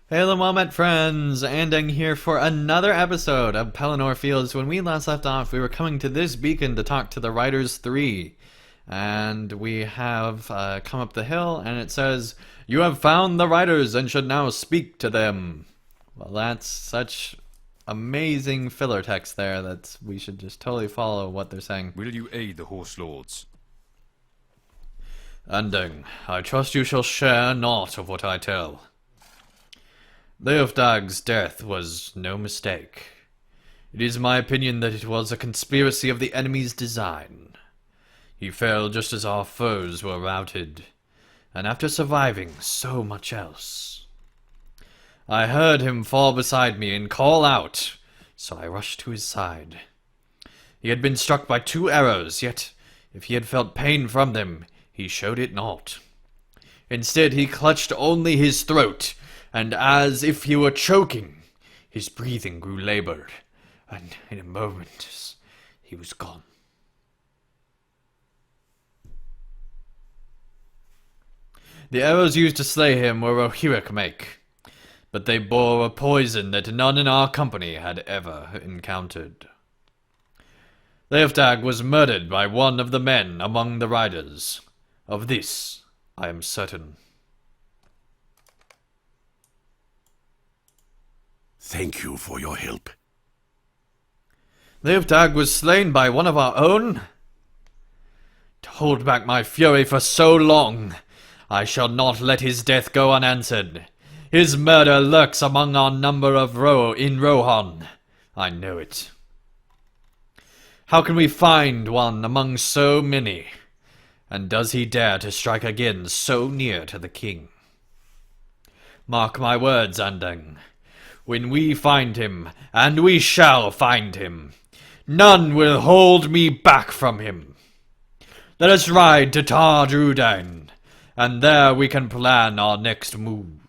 Hello, Moment friends! Anding here for another episode of Pelennor Fields. When we last left off, we were coming to this beacon to talk to the Riders 3. And we have come up the hill, and it says, "You have found the Riders and should now speak to them." Well, that's such amazing filler text there that we should just totally follow what they're saying. Will you aid the Horse Lords? Anding, I trust you shall share naught of what I tell. Leofdag's death was no mistake. It is my opinion that it was a conspiracy of the enemy's design. He fell just as our foes were routed, and after surviving so much else. I heard him fall beside me and call out, so I rushed to his side. He had been struck by 2 arrows, yet if he had felt pain from them, he showed it not. Instead, he clutched only his throat, and as if he were choking, his breathing grew labored, and in a moment he was gone. The arrows used to slay him were Rohirric make, but they bore a poison that none in our company had ever encountered. Leofdag was murdered by one of the men among the riders. Of this I am certain. Thank you for your help. Leofdag was slain by one of our own? To hold back my fury for so long, I shall not let his death go unanswered. His murder lurks among our number of in Rohan. I know it. How can we find one among so many? And does he dare to strike again so near to the king? Mark my words, Andang. When we find him, and we shall find him, none will hold me back from him. Let us ride to Tar Drudain, and there we can plan our next move.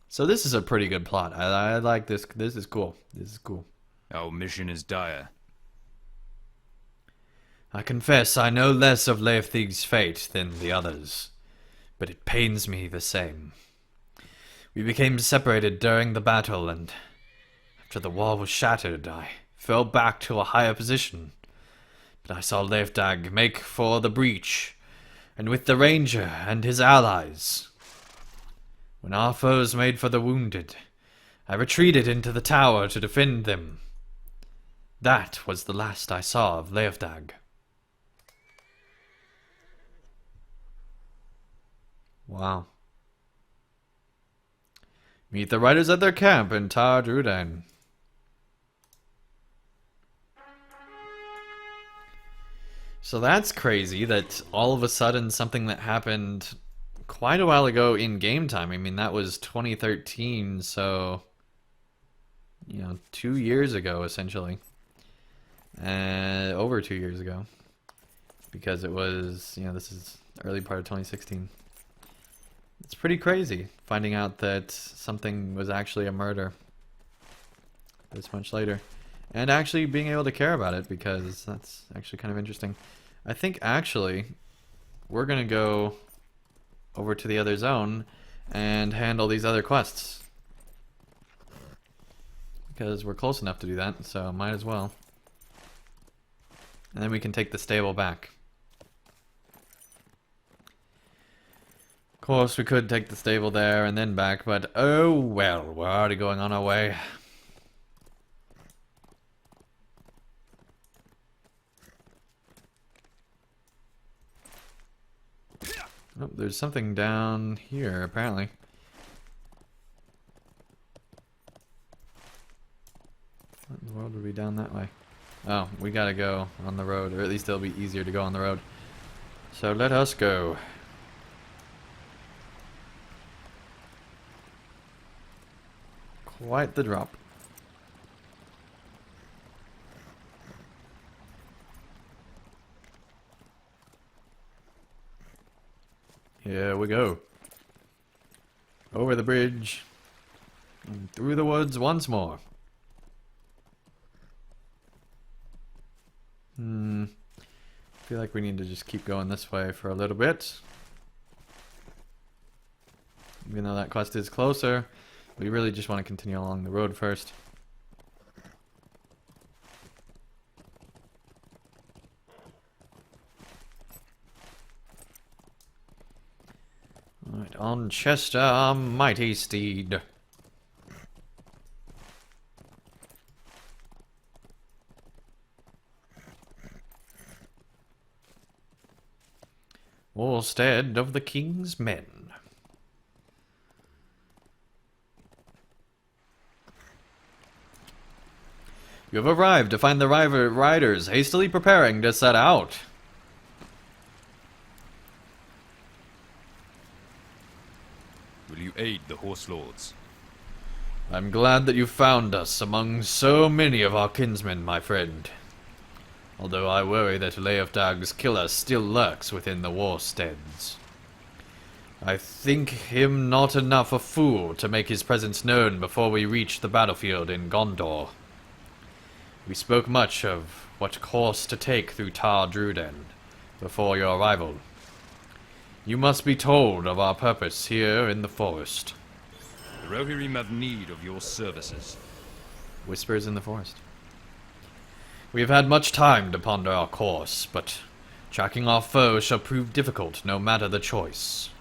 So this is a pretty good plot. I like this. This is cool. This is cool. Our mission is dire. I confess I know less of Leofthig's fate than the others, but it pains me the same. We became separated during the battle, and after the wall was shattered, I fell back to a higher position. But I saw Leofdag make for the breach, and with the ranger and his allies. When our foes made for the wounded, I retreated into the tower to defend them. That was the last I saw of Leofdag. Wow. Meet the riders at their camp in Tar Drudain. So that's crazy that all of a sudden something that happened quite a while ago in game time. I mean, that was 2013, so 2 years ago essentially. Over 2 years ago. Because it was, this is early part of 2016. It's pretty crazy finding out that something was actually a murder this much later. And actually being able to care about it, because that's actually kind of interesting. I think actually we're going to go over to the other zone and handle these other quests. Because we're close enough to do that, so might as well. And then we can take the stable back. Of course, we could take the stable there and then back, but oh well, we're already going on our way. Oh, there's something down here, apparently. What in the world would be down that way? Oh, we gotta go on the road, or at least it'll be easier to go on the road. So let us go. Quite the drop. Here we go. Over the bridge. And through the woods once more. I feel like we need to just keep going this way for a little bit. Even though that quest is closer, we really just want to continue along the road first. Alright, on Chester, mighty steed. Warstead of the King's Men. You have arrived to find the riders hastily preparing to set out. Will you aid the horse lords? I'm glad that you found us among so many of our kinsmen, my friend. Although I worry that Leofdag's killer still lurks within the warsteads. I think him not enough a fool to make his presence known before we reach the battlefield in Gondor. We spoke much of what course to take through Tar Druden before your arrival. You must be told of our purpose here in the forest. The Rohirrim have need of your services. Whispers in the forest. We have had much time to ponder our course, but tracking our foe shall prove difficult no matter the choice.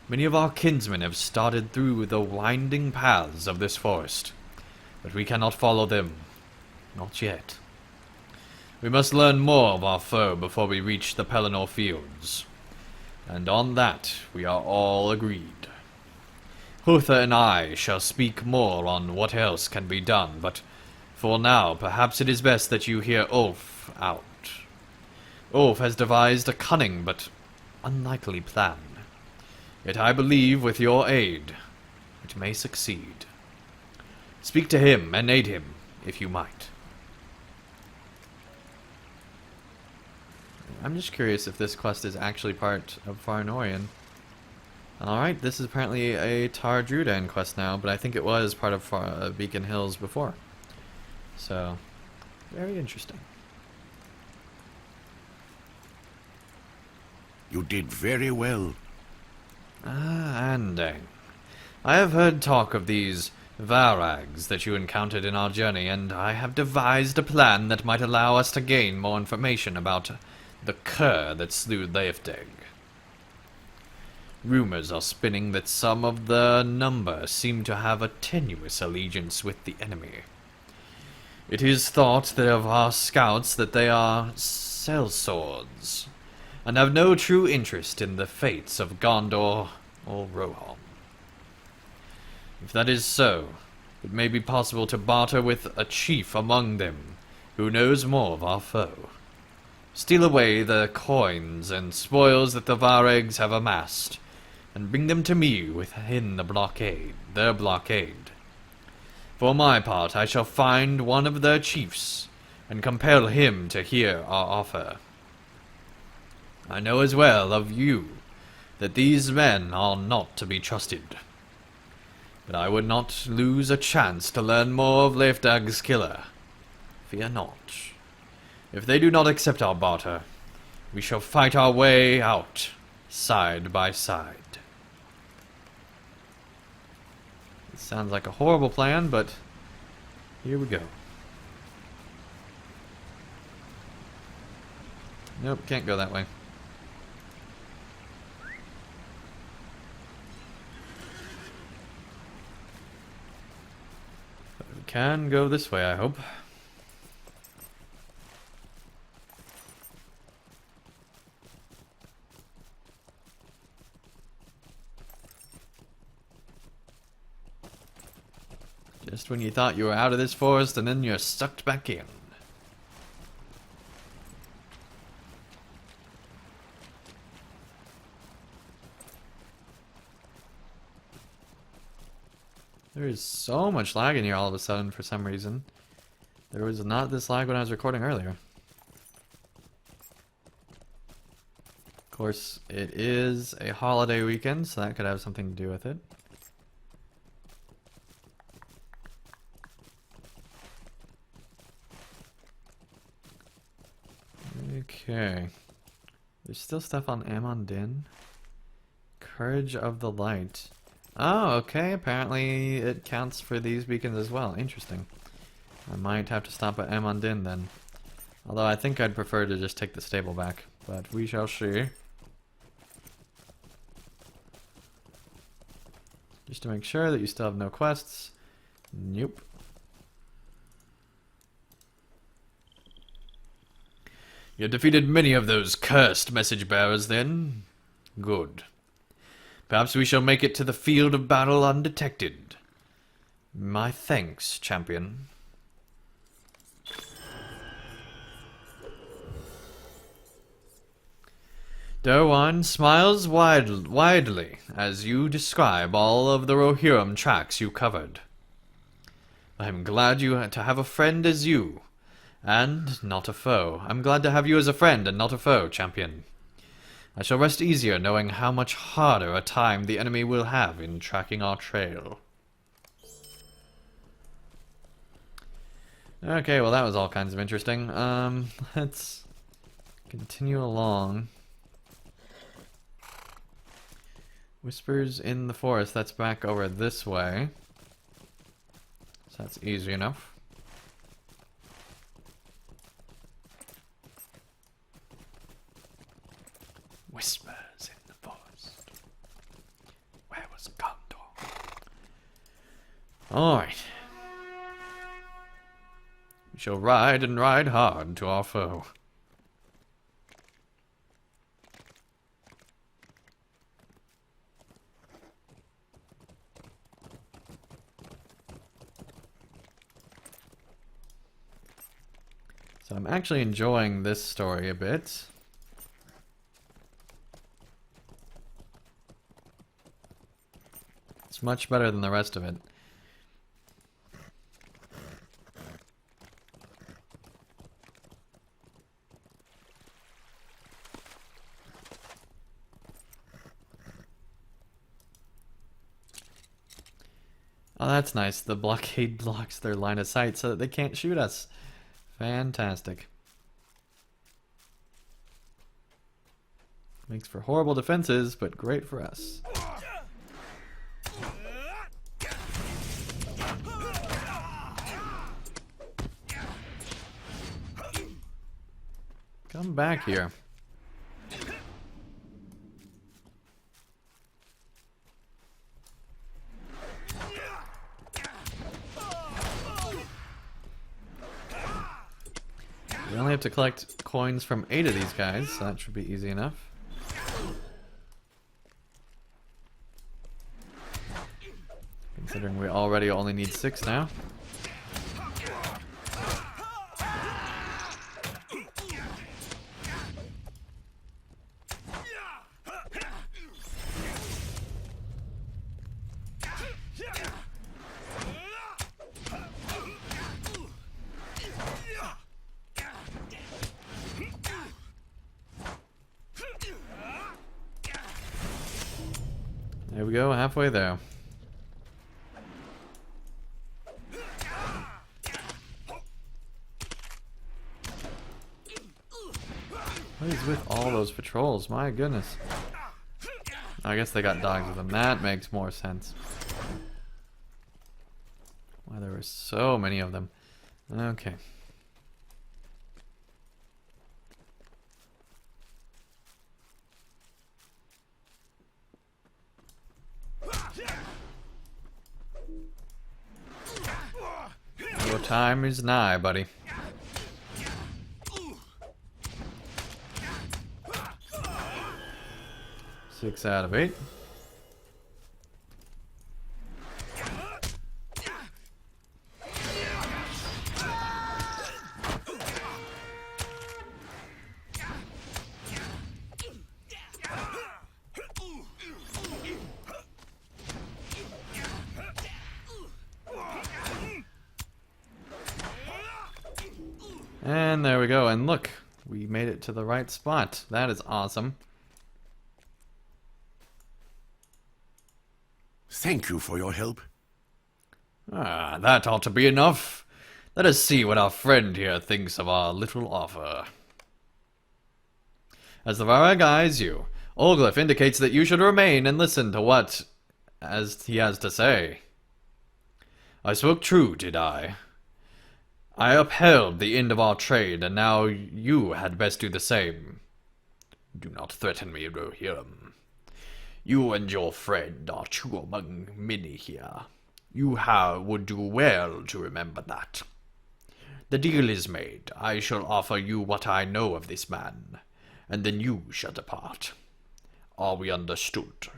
Many of our kinsmen have started through the winding paths of this forest, but we cannot follow them. Not yet. We must learn more of our foe before we reach the Pelennor fields. And on that we are all agreed. Hutha and I shall speak more on what else can be done, but for now perhaps it is best that you hear Ulf out. Ulf has devised a cunning but unlikely plan. Yet I believe with your aid it may succeed. Speak to him and aid him, if you might. I'm just curious if this quest is actually part of Farnorian. Alright, this is apparently a Tar Druden quest now, but I think it was part of Beacon Hills before. So, very interesting. You did very well. Ah, Andang. I have heard talk of these Varags that you encountered in our journey, and I have devised a plan that might allow us to gain more information about the cur that slew Leofdag. Rumors are spinning that some of the number seem to have a tenuous allegiance with the enemy. It is thought that of our scouts that they are sellswords, and have no true interest in the fates of Gondor or Rohan. If that is so, it may be possible to barter with a chief among them who knows more of our foe. Steal away the coins and spoils that the Varegs have amassed, and bring them to me within their blockade. For my part, I shall find one of their chiefs, and compel him to hear our offer. I know as well of you that these men are not to be trusted, but I would not lose a chance to learn more of Leofdag's killer. Fear not. If they do not accept our barter, we shall fight our way out, side by side. It sounds like a horrible plan, but here we go. Nope, can't go that way. But we can go this way, I hope. Just when you thought you were out of this forest, and then you're sucked back in. There is so much lag in here all of a sudden for some reason. There was not this lag when I was recording earlier. Of course, it is a holiday weekend, so that could have something to do with it. Okay. There's still stuff on Amon Din. Courage of the Light. Oh, okay. Apparently it counts for these beacons as well. Interesting. I might have to stop at Amandine then. Although I think I'd prefer to just take the stable back. But we shall see. Just to make sure that you still have no quests. Nope. You defeated many of those cursed message bearers then? Good. Perhaps we shall make it to the field of battle undetected. My thanks, champion. Derwine smiles widely as you describe all of the Rohirrim tracks you covered. I am glad to have a friend as you, and not a foe. I'm glad to have you as a friend and not a foe, champion. I shall rest easier knowing how much harder a time the enemy will have in tracking our trail. Okay, well that was all kinds of interesting. Let's continue along. Whispers in the forest, that's back over this way. So that's easy enough. Whispers in the forest. Where was Gondor? Alright. We shall ride and ride hard to our foe. So I'm actually enjoying this story a bit. It's much better than the rest of it. Oh, that's nice. The blockade blocks their line of sight so that they can't shoot us. Fantastic. Makes for horrible defenses, but great for us. Come back here. We only have to collect coins from 8 of these guys, so that should be easy enough. Considering we already only need 6 now. There we go, halfway there. What is with all those patrols? My goodness. I guess they got dogs with them. That makes more sense. Why there were so many of them. Okay. Your time is nigh, buddy. Six out of 8. And there we go, and look, we made it to the right spot. That is awesome. Thank you for your help. Ah, that ought to be enough. Let us see what our friend here thinks of our little offer. As the Varag eyes you, Olglyph indicates that you should remain and listen to what as he has to say. I spoke true, did I? I upheld the end of our trade, and now you had best do the same. Do not threaten me, Rohirrim. You and your friend are two among many here. You would do well to remember that. The deal is made. I shall offer you what I know of this man, and then you shall depart. Are we understood?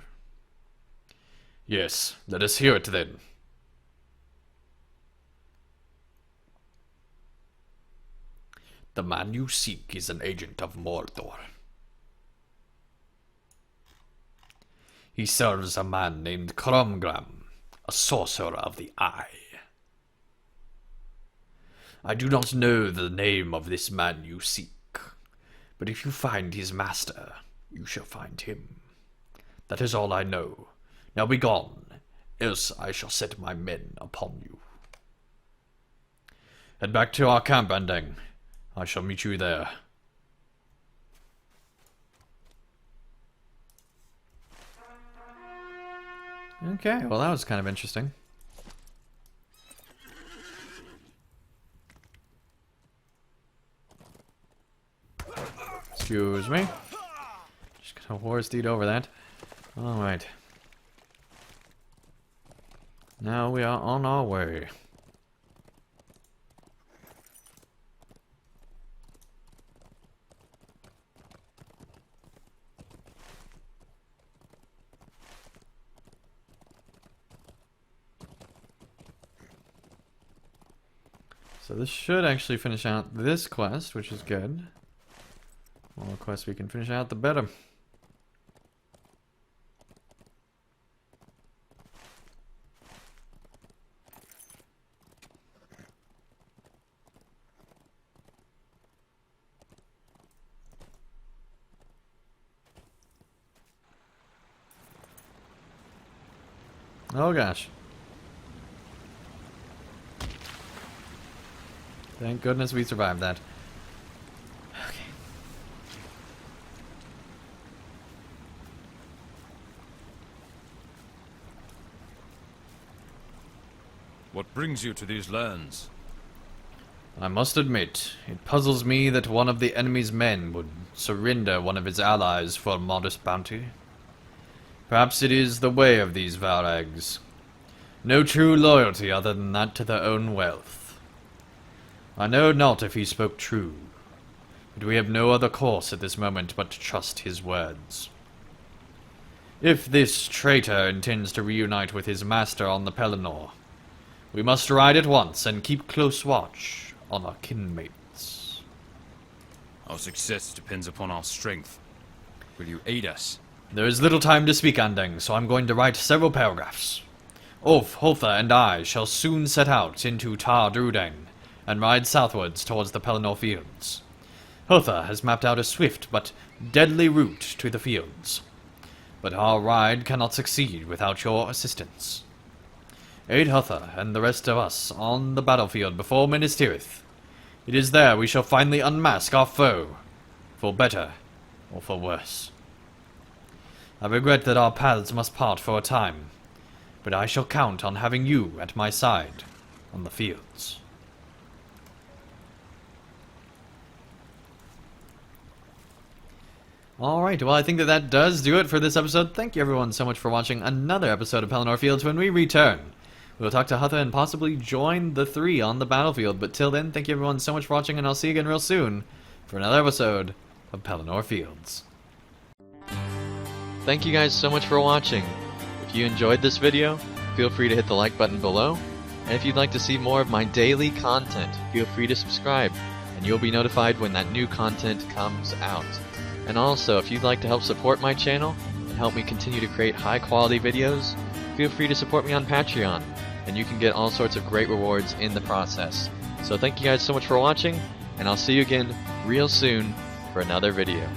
Yes, let us hear it then. The man you seek is an agent of Mordor. He serves a man named Cromgram, a sorcerer of the Eye. I do not know the name of this man you seek, but if you find his master, you shall find him. That is all I know. Now be gone, else I shall set my men upon you. Head back to our camp, Andang. I shall meet you there. Okay, well that was kind of interesting. Excuse me. Just gonna horse deed over that. Alright. Now we are on our way. So this should actually finish out this quest, which is good. The more quests we can finish out, the better. Oh gosh. Thank goodness we survived that. Okay. What brings you to these lands? I must admit, it puzzles me that one of the enemy's men would surrender one of his allies for a modest bounty. Perhaps it is the way of these Varags. No true loyalty other than that to their own wealth. I know not if he spoke true, but we have no other course at this moment but to trust his words. If this traitor intends to reunite with his master on the Pelennor, we must ride at once and keep close watch on our kinmates. Our success depends upon our strength. Will you aid us? There is little time to speak, Andang, so I'm going to write several paragraphs. Ulf, Holtha, and I shall soon set out into Tar Drudang and ride southwards towards the Pelennor fields. Holtha has mapped out a swift but deadly route to the fields, but our ride cannot succeed without your assistance. Aid Holtha and the rest of us on the battlefield before Minas Tirith. It is there we shall finally unmask our foe, for better or for worse. I regret that our paths must part for a time, but I shall count on having you at my side on the fields. Alright, well I think that does do it for this episode. Thank you everyone so much for watching another episode of Pelennor Fields. When we return, we'll talk to Hutha and possibly join the three on the battlefield. But till then, thank you everyone so much for watching, and I'll see you again real soon for another episode of Pelennor Fields. Thank you guys so much for watching. If you enjoyed this video, feel free to hit the like button below. And if you'd like to see more of my daily content, feel free to subscribe, and you'll be notified when that new content comes out. And also, if you'd like to help support my channel and help me continue to create high quality videos, feel free to support me on Patreon, and you can get all sorts of great rewards in the process. So thank you guys so much for watching, and I'll see you again real soon for another video.